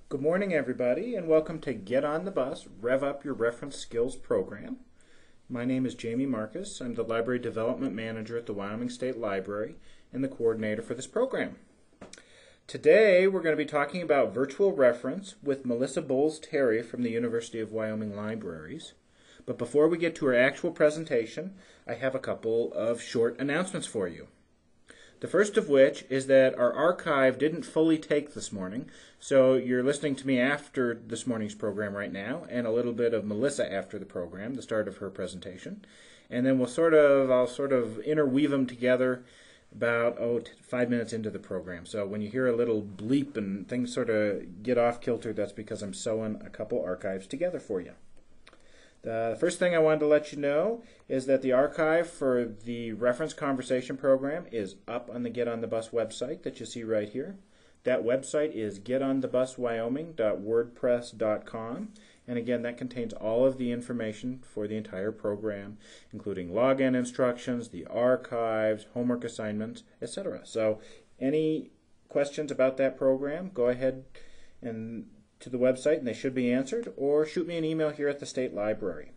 Good morning, everybody, and welcome to Get on the Bus, Rev Up Your Reference Skills program. My name is Jamie Marcus. I'm the Library Development Manager at the Wyoming State Library and the coordinator for this program. Today, we're going to be talking about virtual reference with Melissa Bowles-Terry from the University of Wyoming Libraries. But before we get to her actual presentation, I have a couple of short announcements for you. The first of which is that our archive didn't fully take this morning, so you're listening to me after this morning's program right now, and a little bit of Melissa after the program, the start of her presentation. And then I'll sort of interweave them together about 5 minutes into the program. So when you hear a little bleep and things sort of get off kilter, that's because I'm sewing a couple archives together for you. The first thing I wanted to let you know is that the archive for the reference conversation program is up on the Get on the Bus website that you see right here. That website is getonthebuswyoming.wordpress.com, and again, that contains all of the information for the entire program, including login instructions, the archives, homework assignments, etc. So any questions about that program, go ahead and to the website and they should be answered, or shoot me an email here at the State Library.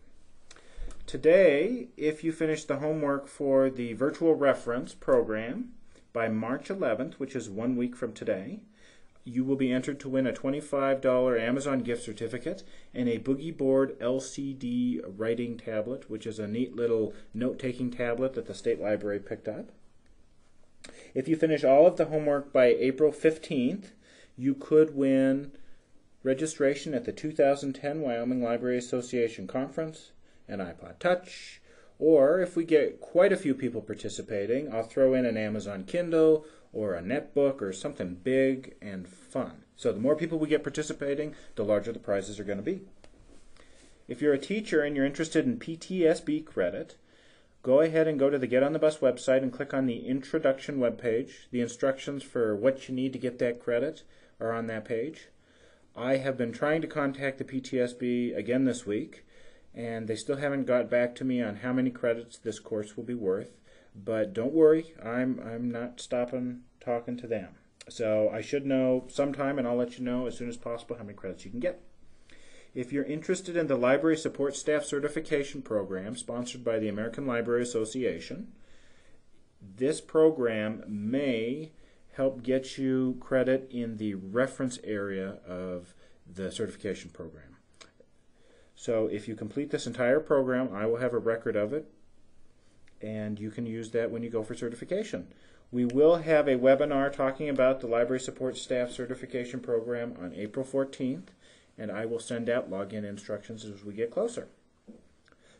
Today, if you finish the homework for the virtual reference program by March 11th, which is 1 week from today, you will be entered to win a $25 Amazon gift certificate and a Boogie Board LCD writing tablet, which is a neat little note-taking tablet that the State Library picked up. If you finish all of the homework by April 15th, you could win registration at the 2010 Wyoming Library Association Conference, an iPod Touch, or if we get quite a few people participating, I'll throw in an Amazon Kindle or a netbook or something big and fun. So the more people we get participating, the larger the prizes are going to be. If you're a teacher and you're interested in PTSB credit, go ahead and go to the Get on the Bus website and click on the Introduction webpage. The instructions for what you need to get that credit are on that page. I have been trying to contact the PTSB again this week, and they still haven't got back to me on how many credits this course will be worth. But don't worry, I'm not stopping talking to them. So I should know sometime, and I'll let you know as soon as possible how many credits you can get. If you're interested in the Library Support Staff Certification Program sponsored by the American Library Association, this program may help get you credit in the reference area of the certification program. So if you complete this entire program, I will have a record of it, and you can use that when you go for certification. We will have a webinar talking about the Library Support Staff Certification Program on April 14th, and I will send out login instructions as we get closer.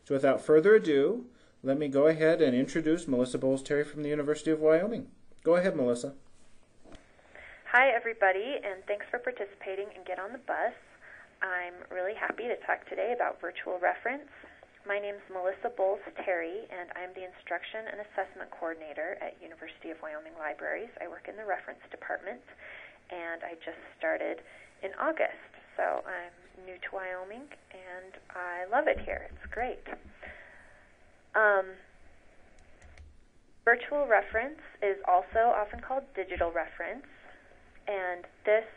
So without further ado, let me go ahead and introduce Melissa Bowles-Terry from the University of Wyoming. Go ahead, Melissa. Hi, everybody, and thanks for participating in Get on the Bus. I'm really happy to talk today about virtual reference. My name is Melissa Bowles-Terry, and I'm the Instruction and Assessment Coordinator at University of Wyoming Libraries. I work in the reference department, and I just started in August. So I'm new to Wyoming, and I love it here. It's great. Virtual reference is also often called digital reference. And this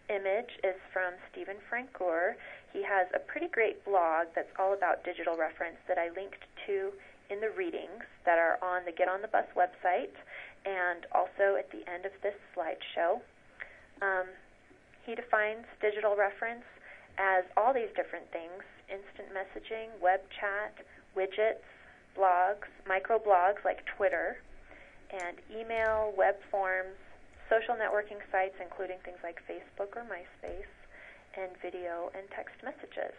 image is from Stephen Francoeur. He has a pretty great blog that's all about digital reference that I linked to in the readings that are on the Get on the Bus website and also at the end of this slideshow. He defines digital reference as all these different things: instant messaging, web chat, widgets, blogs, microblogs like Twitter, and email, web forms, social networking sites, including things like Facebook or MySpace, and video and text messages.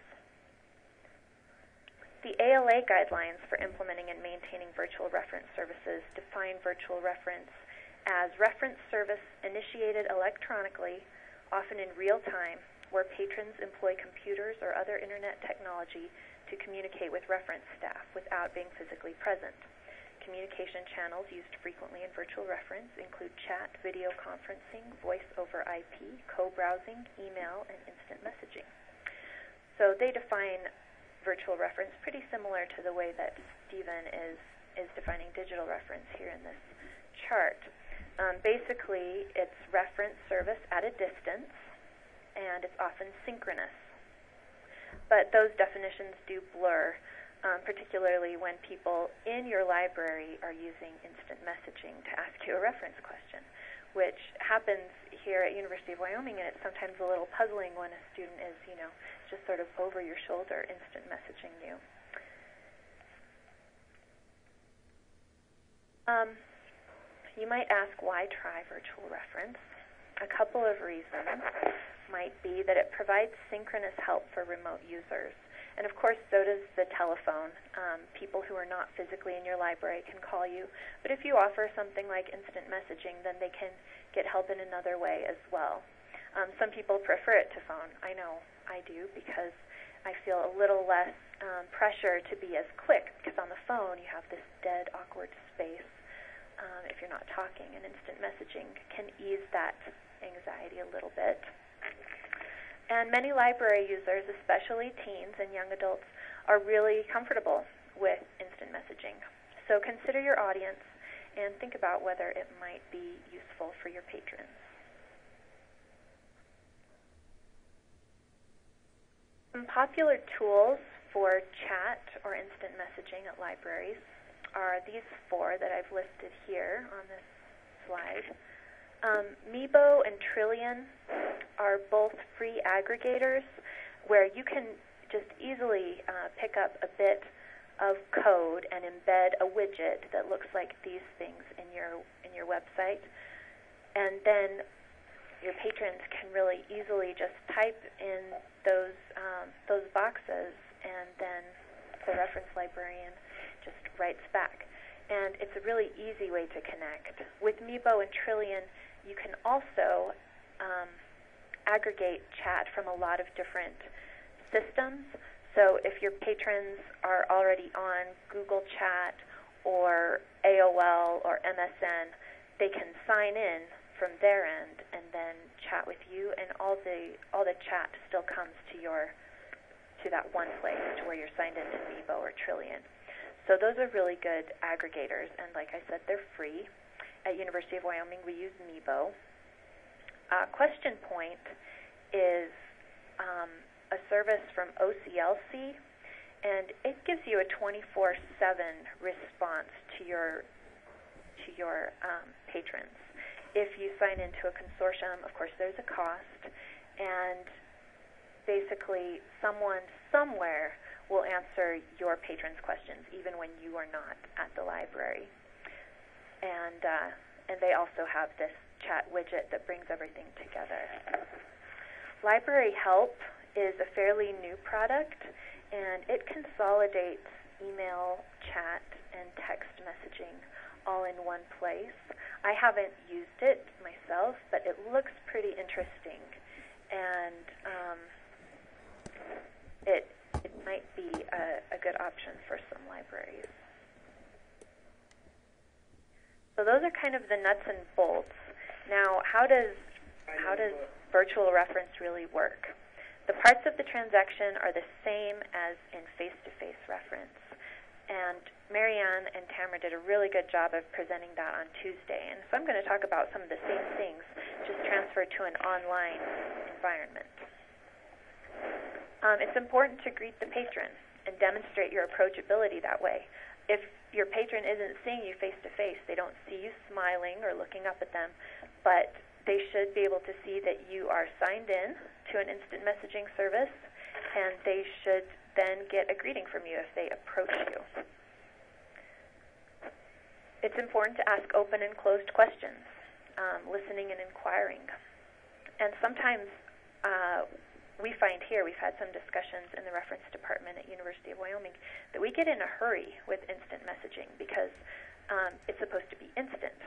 The ALA guidelines for implementing and maintaining virtual reference services define virtual reference as reference service initiated electronically, often in real time, where patrons employ computers or other internet technology to communicate with reference staff without being physically present. Communication channels used frequently in virtual reference include chat, video conferencing, voice over IP, co-browsing, email, and instant messaging. So they define virtual reference pretty similar to the way that Stephen is defining digital reference here in this chart. Basically, it's reference service at a distance, and it's often synchronous. But those definitions do blur, particularly when people in your library are using instant messaging to ask you a reference question, which happens here at University of Wyoming, and it's sometimes a little puzzling when a student is, just sort of over your shoulder instant messaging you. You might ask, why try virtual reference? A couple of reasons might be that it provides synchronous help for remote users. And of course, so does the telephone. People who are not physically in your library can call you. But if you offer something like instant messaging, then they can get help in another way as well. Some people prefer it to phone. I know I do, because I feel a little less pressure to be as quick, because on the phone you have this dead, awkward space if you're not talking, and instant messaging can ease that anxiety a little bit. And many library users, especially teens and young adults, are really comfortable with instant messaging. So consider your audience and think about whether it might be useful for your patrons. Some popular tools for chat or instant messaging at libraries are these four that I've listed here on this slide. Meebo and Trillian are both free aggregators where you can just easily pick up a bit of code and embed a widget that looks like these things in your website, and then your patrons can really easily just type in those boxes, and then the reference librarian just writes back. And it's a really easy way to connect. With Meebo and Trillian, you can also aggregate chat from a lot of different systems. So if your patrons are already on Google Chat or AOL or MSN, they can sign in from their end and then chat with you, and all the chat still comes to that one place to where you're signed into Meebo or Trillian. So those are really good aggregators, and like I said, they're free. At University of Wyoming, we use Meebo. Question Point is a service from OCLC, and it gives you a 24/7 response to your patrons. If you sign into a consortium, of course, there's a cost, and basically someone somewhere will answer your patrons' questions, even when you are not at the library. And they also have this chat widget that brings everything together. Library Help is a fairly new product, and it consolidates email, chat, and text messaging all in one place. I haven't used it myself, but it looks pretty interesting, and it might be a good option for some libraries. So those are kind of the nuts and bolts. Now, how does virtual reference really work? The parts of the transaction are the same as in face-to-face reference. And Marianne and Tamara did a really good job of presenting that on Tuesday. And so I'm going to talk about some of the same things, just transferred to an online environment. It's important to greet the patron and demonstrate your approachability that way. If your patron isn't seeing you face-to-face, they don't see you smiling or looking up at them, but they should be able to see that you are signed in to an instant messaging service, and they should then get a greeting from you if they approach you. It's important to ask open and closed questions, listening and inquiring. And sometimes we find here, we've had some discussions in the reference department at University of Wyoming, that we get in a hurry with instant messaging because it's supposed to be instant.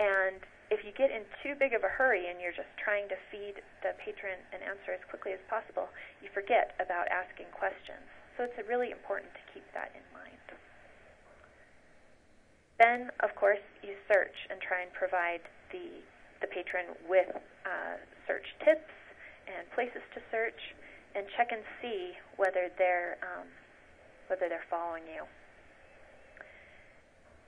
And if you get in too big of a hurry and you're just trying to feed the patron an answer as quickly as possible, you forget about asking questions. So it's really important to keep that in mind. Then, of course, you search and try and provide the patron with search tips and places to search, and check and see whether they're following you.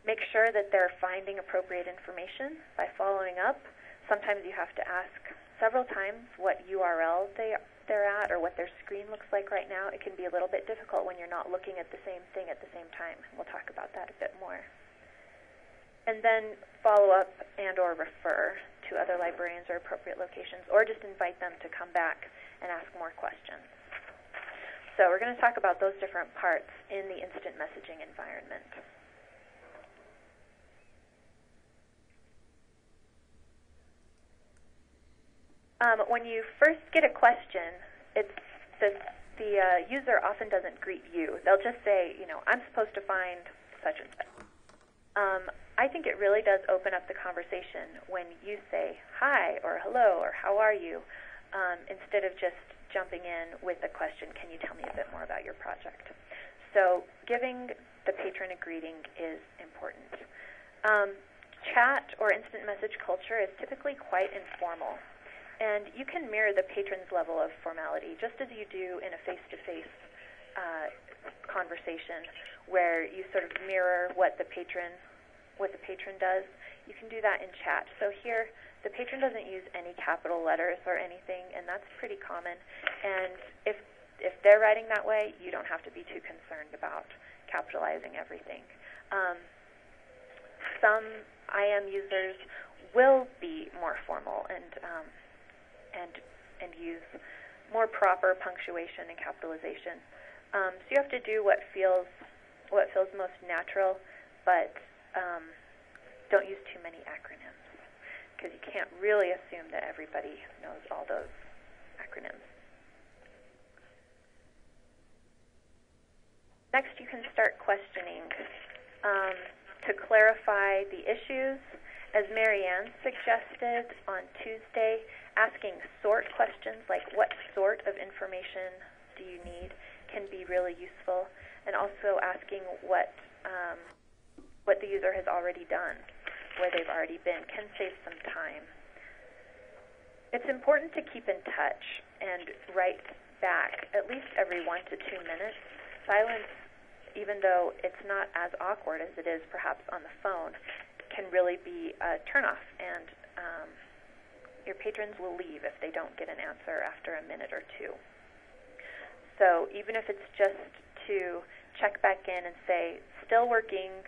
Make sure that they're finding appropriate information by following up. Sometimes you have to ask several times what URL they're at or what their screen looks like right now, it can be a little bit difficult when you're not looking at the same thing at the same time. We'll talk about that a bit more. And then follow up and or refer to other librarians or appropriate locations, or just invite them to come back and ask more questions. So we're going to talk about those different parts in the instant messaging environment. When you first get a question, the user often doesn't greet you. They'll just say, I'm supposed to find such and such. I think it really does open up the conversation when you say hi or hello or how are you, instead of just jumping in with a question, can you tell me a bit more about your project? So giving the patron a greeting is important. Chat or instant message culture is typically quite informal. And you can mirror the patron's level of formality, just as you do in a face-to-face conversation, where you sort of mirror what the patron does. You can do that in chat. So here, the patron doesn't use any capital letters or anything, and that's pretty common. And if they're writing that way, you don't have to be too concerned about capitalizing everything. Some IM users will be more formal and use more proper punctuation and capitalization. So you have to do what feels most natural, but don't use too many acronyms, because you can't really assume that everybody knows all those acronyms. Next, you can start questioning to clarify the issues. As Marianne suggested on Tuesday, asking sort questions like what sort of information do you need can be really useful, and also asking what the user has already done, where they've already been, can save some time. It's important to keep in touch and write back at least every 1 to 2 minutes. Silence, even though it's not as awkward as it is perhaps on the phone, can really be a turnoff, and your patrons will leave if they don't get an answer after a minute or two. So even if it's just to check back in and say, still working, ...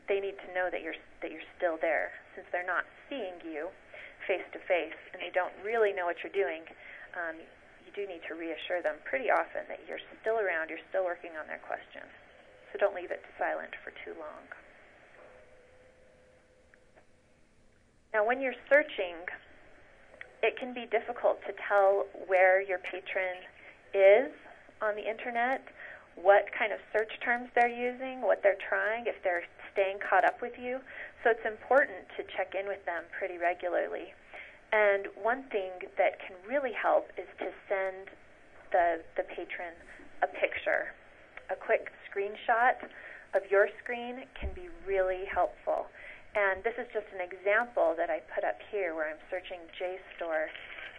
they need to know that you're still there. Since they're not seeing you face to face and they don't really know what you're doing, you do need to reassure them pretty often that you're still around, you're still working on their question. So don't leave it silent for too long. Now, when you're searching, it can be difficult to tell where your patron is on the internet, what kind of search terms they're using, what they're trying, if they're staying caught up with you. So it's important to check in with them pretty regularly. And one thing that can really help is to send the patron a picture. A quick screenshot of your screen can be really helpful. And this is just an example that I put up here where I'm searching JSTOR,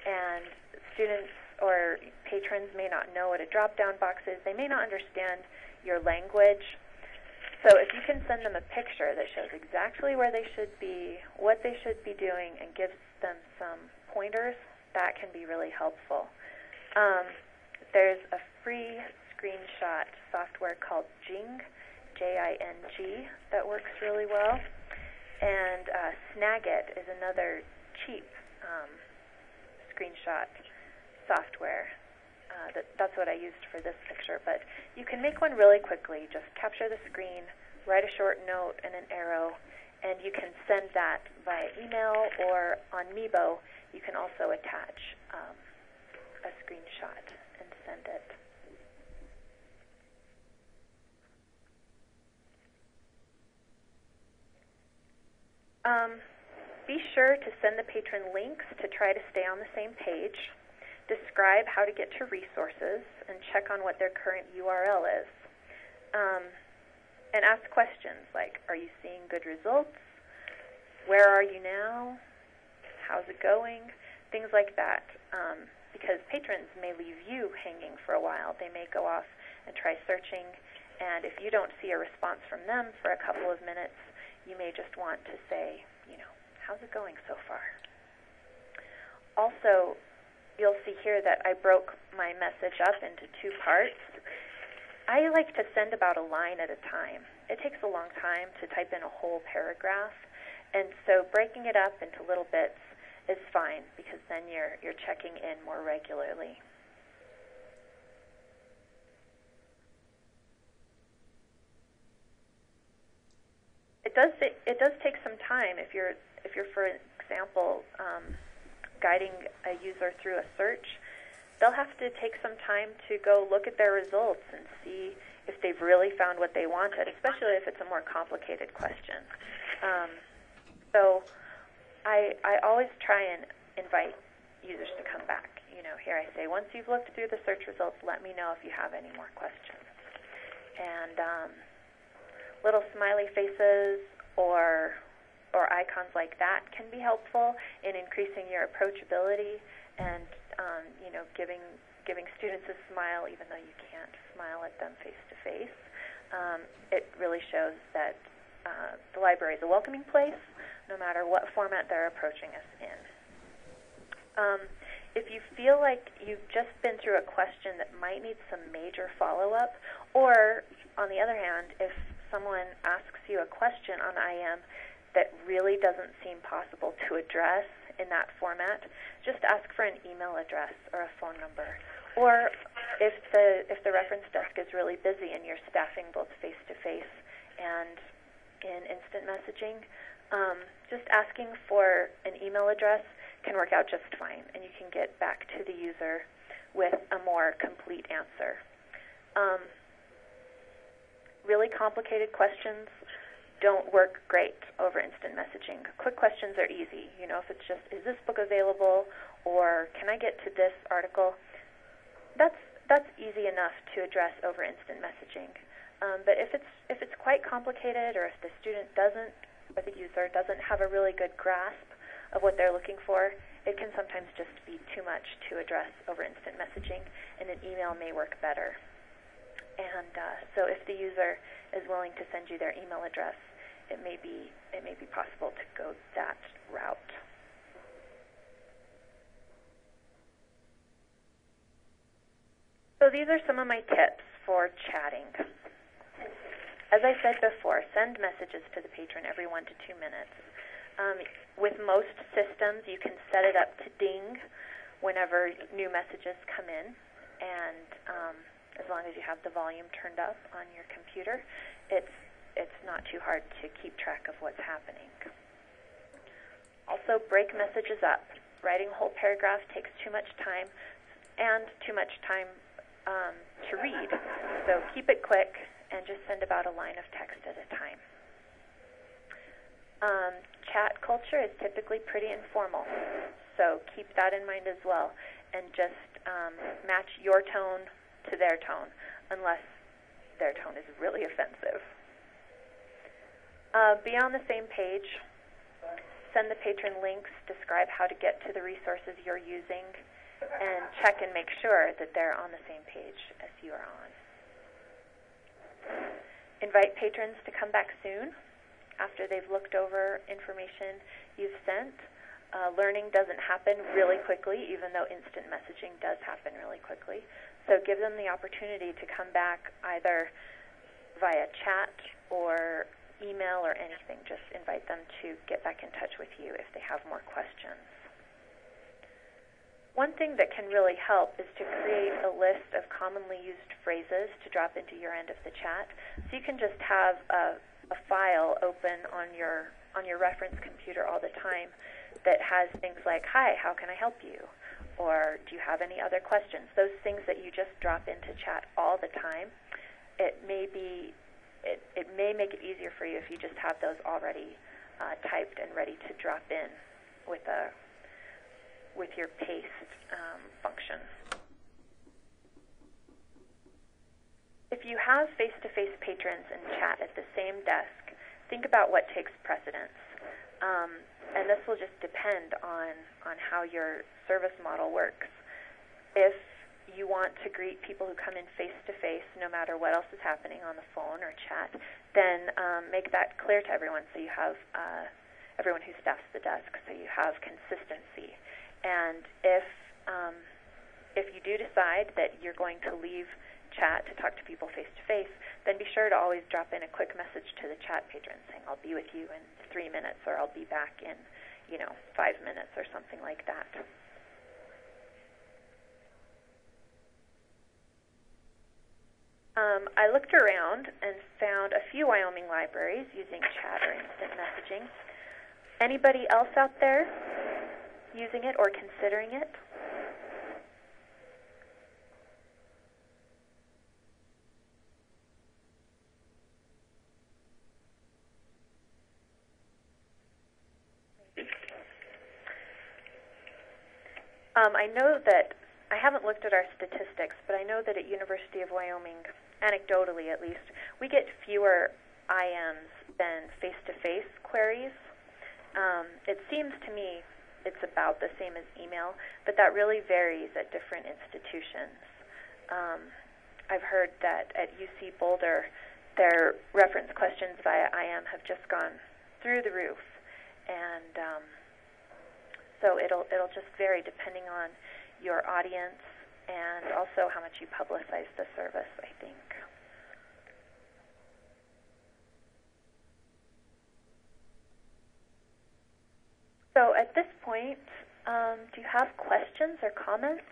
and students or patrons may not know what a drop-down box is. They may not understand your language. So if you can send them a picture that shows exactly where they should be, what they should be doing, and gives them some pointers, that can be really helpful. There's a free screenshot software called Jing, Jing, that works really well. And Snagit is another cheap screenshot software. That's what I used for this picture. But you can make one really quickly. Just capture the screen, write a short note and an arrow, and you can send that via email, or on Meebo, you can also attach a screenshot and send it. Be sure to send the patron links to try to stay on the same page. Describe how to get to resources and check on what their current URL is. And ask questions like, are you seeing good results? Where are you now? How's it going? Things like that. Because patrons may leave you hanging for a while. They may go off and try searching, and if you don't see a response from them for a couple of minutes, you may just want to say, how's it going so far? Also, you'll see here that I broke my message up into 2 parts. I like to send about a line at a time. It takes a long time to type in a whole paragraph, and so breaking it up into little bits is fine because then you're checking in more regularly. It does take some time if you're for example guiding a user through a search. They'll have to take some time to go look at their results and see if they've really found what they wanted, especially if it's a more complicated question. So I always try and invite users to come back. Here I say, once you've looked through the search results, let me know if you have any more questions. And little smiley faces or icons like that can be helpful in increasing your approachability and giving students a smile even though you can't smile at them face to face. It really shows that the library is a welcoming place no matter what format they're approaching us in. If you feel like you've just been through a question that might need some major follow-up, or on the other hand, if someone asks you a question on IM that really doesn't seem possible to address in that format, just ask for an email address or a phone number. Or if the reference desk is really busy and you're staffing both face-to-face and in instant messaging, just asking for an email address can work out just fine, and you can get back to the user with a more complete answer. Really complicated questions don't work great over instant messaging. Quick questions are easy. If it's just, is this book available, or can I get to this article? That's easy enough to address over instant messaging. But if it's quite complicated, or if the student or the user doesn't have a really good grasp of what they're looking for, it can sometimes just be too much to address over instant messaging, and an email may work better. And so if the user is willing to send you their email address, it may be possible to go that route. So these are some of my tips for chatting. As I said before, send messages to the patron every 1 to 2 minutes. With most systems, you can set it up to ding whenever new messages come in, and as long as you have the volume turned up on your computer, it's not too hard to keep track of what's happening. Also, break messages up. Writing a whole paragraph takes too much time to read, so keep it quick and just send about a line of text at a time. Chat culture is typically pretty informal, so keep that in mind as well, and just match your tone to their tone, unless their tone is really offensive. Be on the same page. Send the patron links, describe how to get to the resources you're using, and check and make sure that they're on the same page as you are on. Invite patrons to come back soon after they've looked over information you've sent. Learning doesn't happen really quickly, even though instant messaging does happen really quickly. So give them the opportunity to come back either via chat or email or anything. Just invite them to get back in touch with you if they have more questions. One thing that can really help is to create a list of commonly used phrases to drop into your end of the chat. So you can just have a file open on your reference computer all the time that has things like, "Hi, how can I help you?" Or, "Do you have any other questions?" Those things that you just drop into chat all the time. It may make it easier for you if you just have those already typed and ready to drop in with your paste function. If you have face-to-face patrons and chat at the same desk, think about what takes precedence. And this will just depend on how your service model works. If you want to greet people who come in face-to-face, no matter what else is happening on the phone or chat, then make that clear to everyone so you have everyone who staffs the desk, so you have consistency. And if you do decide that you're going to leave chat to talk to people face-to-face, then be sure to always drop in a quick message to the chat patron saying, I'll be with you in 3 minutes, or I'll be back in, 5 minutes, or something like that. I looked around and found a few Wyoming libraries using chat or instant messaging. Anybody else out there using it or considering it? I know that, I haven't looked at our statistics, but I know that at University of Wyoming, anecdotally at least, we get fewer IMs than face-to-face queries. It seems to me it's about the same as email, but that really varies at different institutions. I've heard that at UC Boulder, their reference questions via IM have just gone through the roof, and so it'll just vary depending on your audience and also how much you publicize the service, I think. So at this point, do you have questions or comments?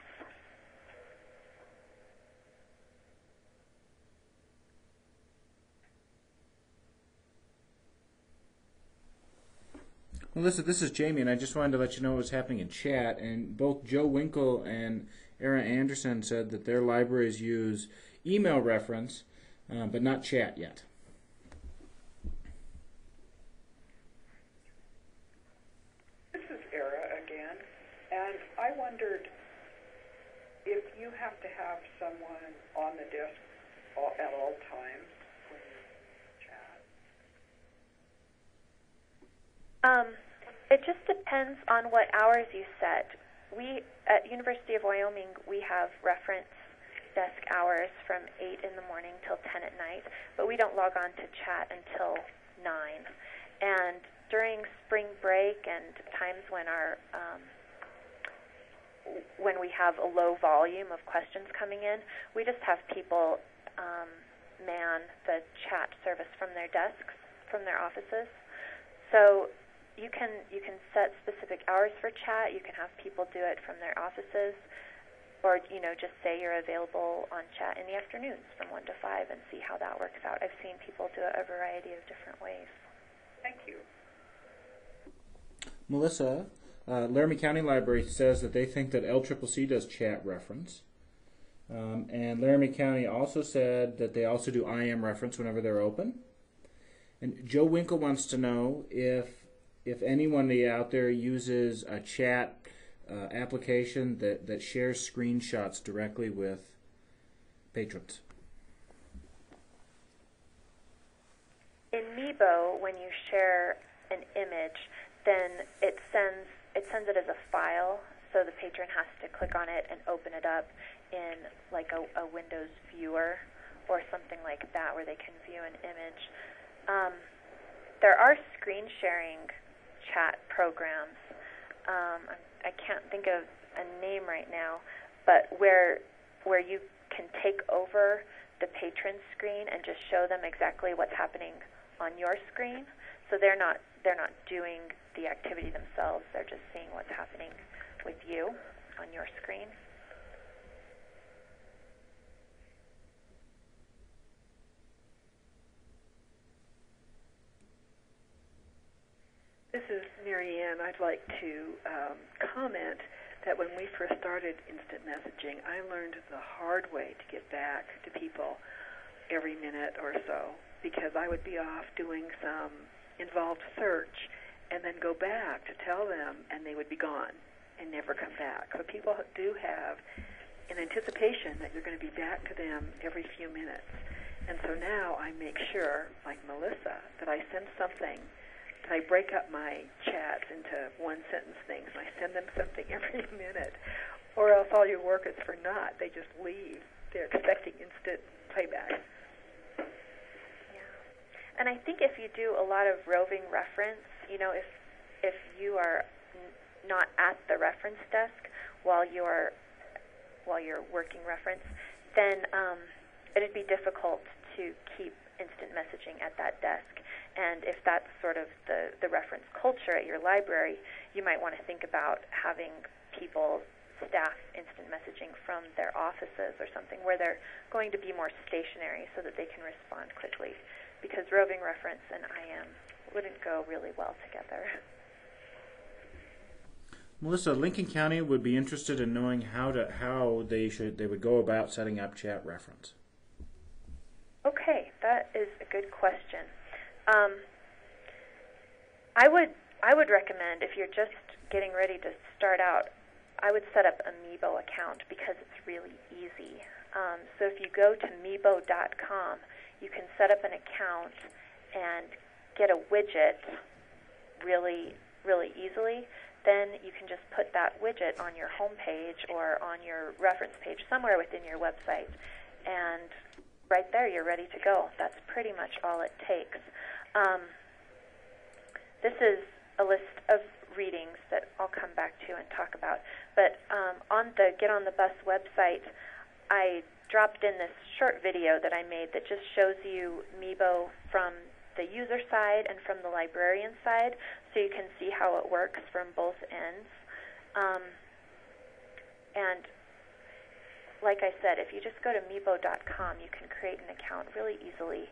Melissa, this is Jamie, and I just wanted to let you know what was happening in chat. And both Joe Winkle and Era Anderson said that their libraries use email reference, but not chat yet. This is Era again, and I wondered if you have to have someone on the desk at all times when you chat. It just depends on what hours you set. We, at University of Wyoming, we have reference desk hours from 8 in the morning till 10 at night, but we don't log on to chat until 9. And during spring break and times when when we have a low volume of questions coming in, we just have people man the chat service from their desks, from their offices. So you can set specific hours for chat. You can have people do it from their offices, or just say you're available on chat in the afternoons from 1 to 5 and see how that works out. I've seen people do it a variety of different ways. Thank you. Melissa, Laramie County Library says that they think that LCCC does chat reference. And Laramie County also said that they also do IM reference whenever they're open. And Joe Winkle wants to know if anyone out there uses a chat application that shares screenshots directly with patrons. In Meebo, when you share an image, then it sends it as a file, so the patron has to click on it and open it up in like a Windows viewer or something like that where they can view an image. There are screen sharing chat programs. I can't think of a name right now, but where you can take over the patron screen and just show them exactly what's happening on your screen. So they're not doing the activity themselves. They're just seeing what's happening with you on your screen. This is Mary Ann. I'd like to comment that when we first started instant messaging, I learned the hard way to get back to people every minute or so, because I would be off doing some involved search and then go back to tell them, and they would be gone and never come back. So people do have an anticipation that you're going to be back to them every few minutes. And so now I make sure, like Melissa, that I send something, that I break up my chats into one-sentence things, and I send them something every minute, or else all your work is for naught. They just leave. They're expecting instant playback. And I think if you do a lot of roving reference, if you are not at the reference desk while you're working reference, then it'd be difficult to keep instant messaging at that desk. And if that's sort of the reference culture at your library, you might want to think about having people staff instant messaging from their offices or something where they're going to be more stationary so that they can respond quickly, because roving reference and IM wouldn't go really well together. Melissa, Lincoln County would be interested in knowing how they would go about setting up chat reference. Okay, that is a good question. I would recommend, if you're just getting ready to start out, I would set up a Meebo account because it's really easy. So if you go to Meebo.com, you can set up an account and get a widget really, really easily. Then you can just put that widget on your home page or on your reference page somewhere within your website, and right there you're ready to go. That's pretty much all it takes. This is a list of readings that I'll come back to and talk about. But on the Get on the Bus website, I dropped in this short video that I made that just shows you Meebo from the user side and from the librarian side, so you can see how it works from both ends. And like I said, if you just go to Meebo.com, you can create an account really easily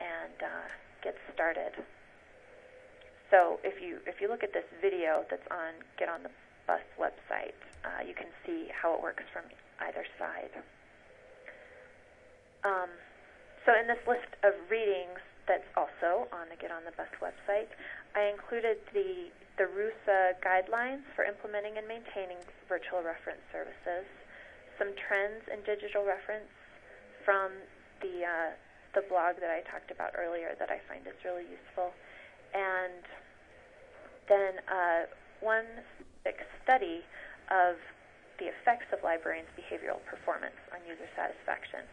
and get started. So if you look at this video that's on Get on the Bus website, you can see how it works from either side. So in this list of readings that's also on the Get on the Bus website, I included the RUSA guidelines for implementing and maintaining virtual reference services, some trends in digital reference from the blog that I talked about earlier that I find is really useful, and then one study of the effects of librarians' behavioral performance on user satisfaction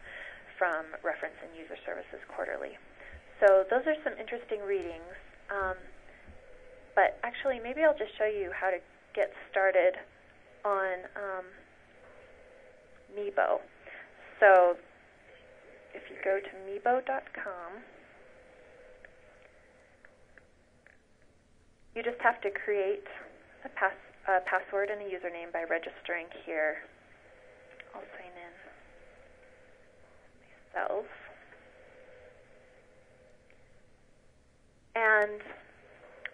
from Reference and User Services Quarterly. So those are some interesting readings, but actually maybe I'll just show you how to get started on Meebo. So if you go to Meebo.com, you just have to create a password and a username by registering here. I'll sign in myself. And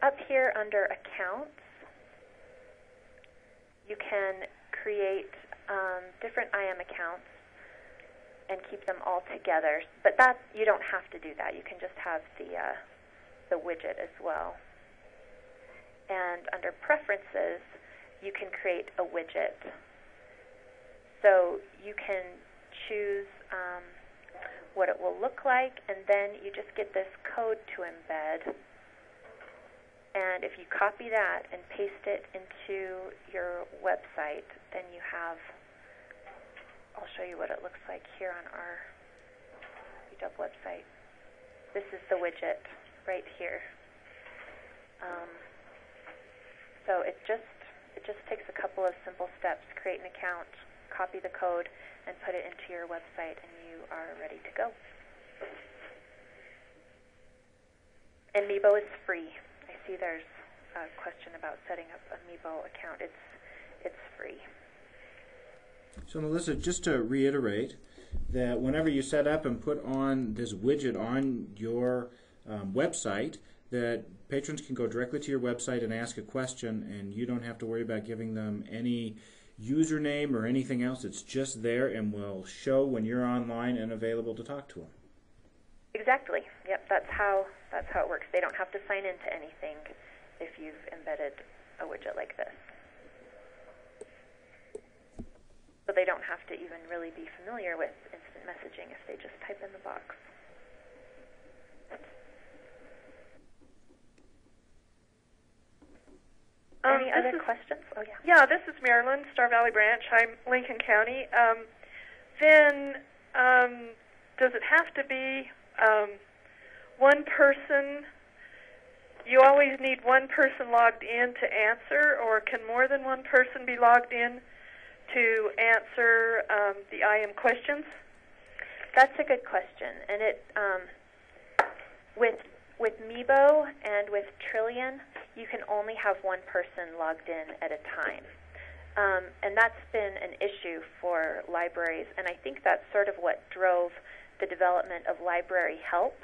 up here under Accounts, you can create different IM accounts and keep them all together. But that you don't have to do that. You can just have the widget as well. And under Preferences, you can create a widget. So you can choose what it will look like, and then you just get this code to embed. And if you copy that and paste it into your website, then you have, I'll show you what it looks like here on our UW website. This is the widget right here. So it just takes a couple of simple steps. Create an account, copy the code, and put it into your website, and you are ready to go. And Meebo is free. I see there's a question about setting up a Meebo account. It's free. So Melissa, just to reiterate that whenever you set up and put on this widget on your website, that patrons can go directly to your website and ask a question, and you don't have to worry about giving them any username or anything else. It's just there and will show when you're online and available to talk to them. Exactly. Yep, that's how it works. They don't have to sign into anything if you've embedded a widget like this. So they don't have to even really be familiar with instant messaging if they just type in the box. Any other questions? Oh, yeah. Yeah, this is Marilyn, Star Valley Branch. I'm Lincoln County. Then does it have to be one person you always need one person logged in to answer, or can more than one person be logged in to answer the IM questions? That's a good question, and it with Meebo and with Trillion, you can only have one person logged in at a time, and that's been an issue for libraries, and I think that's sort of what drove the development of library help,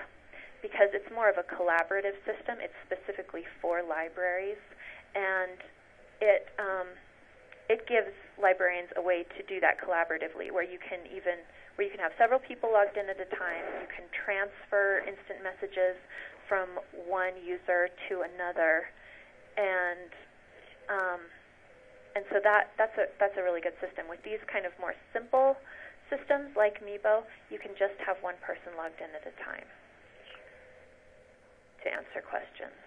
because it's more of a collaborative system. It's specifically for libraries, and it gives librarians a way to do that collaboratively, where you can have several people logged in at a time. You can transfer instant messages from one user to another, and so that's a really good system. With these kind of more simple systems like Meebo, you can just have one person logged in at a time to answer questions.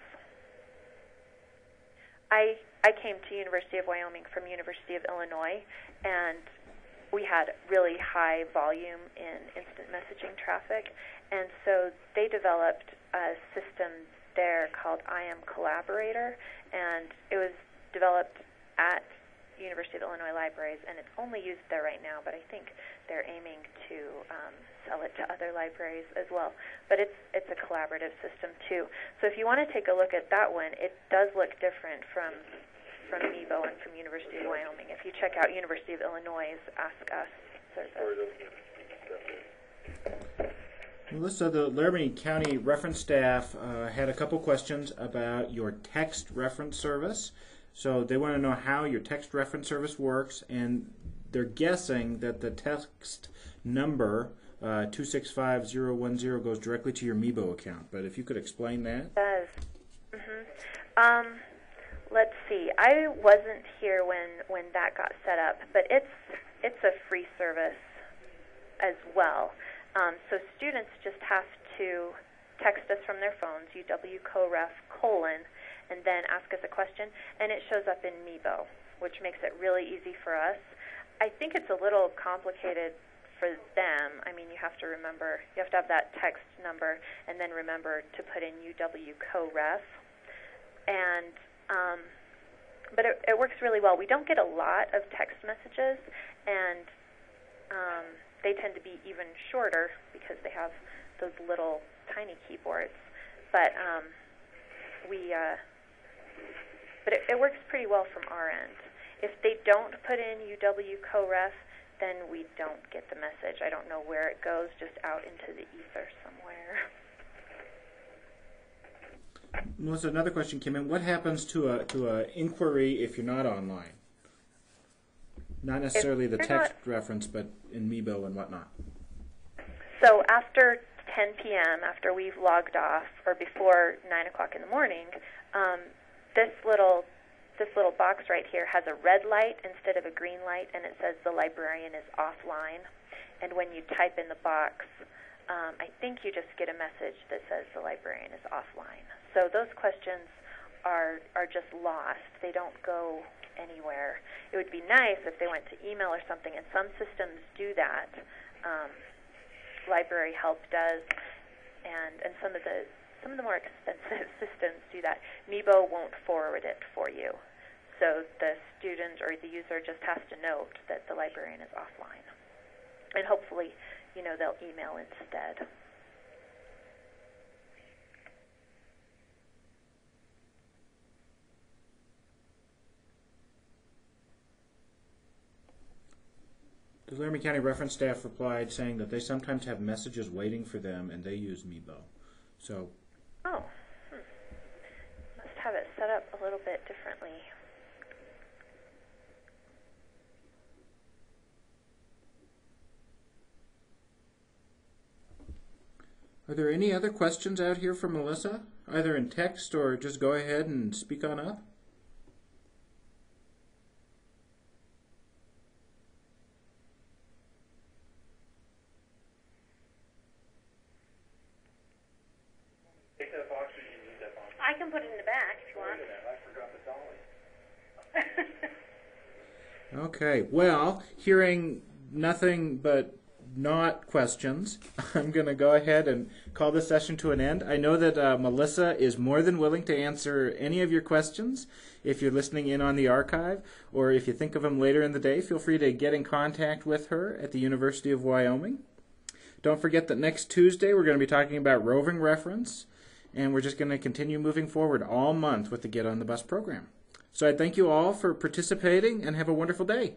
I came to University of Wyoming from University of Illinois, and we had really high volume in instant messaging traffic, and so they developed a system there called IM Collaborator, and it was developed at University of Illinois Libraries, and it's only used there right now, but I think they're aiming to sell it to other libraries as well. But it's a collaborative system too. So if you want to take a look at that one, it does look different from Meebo and from University of Wyoming. If you check out University of Illinois' Ask Us service. Melissa, the Laramie County reference staff had a couple questions about your text reference service. So they want to know how your text reference service works, and they're guessing that the text number 265010 goes directly to your Meebo account. But if you could explain that. It does. Let's see. I wasn't here when that got set up, but it's a free service as well. So students just have to text us from their phones, UW-CoRef : and then ask us a question, and it shows up in Meebo, which makes it really easy for us. I think it's a little complicated for them. I mean, you have to have that text number, and then remember to put in UW-CoRef. And but it works really well. We don't get a lot of text messages, and they tend to be even shorter because they have those little tiny keyboards. But it works pretty well from our end. If they don't put in UW-CoRef, then we don't get the message. I don't know where it goes, just out into the ether somewhere. Melissa, another question came in. What happens to a inquiry if you're not online? Not necessarily the text reference, but in Meebo and whatnot. So after 10 p.m., after we've logged off, or before 9 o'clock in the morning, this little box right here has a red light instead of a green light, and it says the librarian is offline. And when you type in the box, I think you just get a message that says the librarian is offline. So those questions are just lost. They don't go anywhere. It would be nice if they went to email or something, and some systems do that. Library Help does, and some of the more expensive systems do that. Meebo won't forward it for you. So the student or the user just has to note that the librarian is offline. And hopefully, they'll email instead. The Laramie County reference staff replied saying that they sometimes have messages waiting for them and they use Meebo. So. Must have it set up a little bit differently. Are there any other questions out here for Melissa, either in text or just go ahead and speak on up? Take that box or you need that box? I can put it in the back if you want. I forgot the dolly. Okay, well, hearing nothing but not questions, I'm going to go ahead and call this session to an end. I know that Melissa is more than willing to answer any of your questions. If you're listening in on the archive, or if you think of them later in the day, feel free to get in contact with her at the University of Wyoming. Don't forget that next Tuesday we're going to be talking about roving reference, and we're just going to continue moving forward all month with the Get on the Bus program. So I thank you all for participating, and have a wonderful day.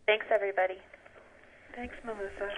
Thanks, everybody. Thanks, Melissa.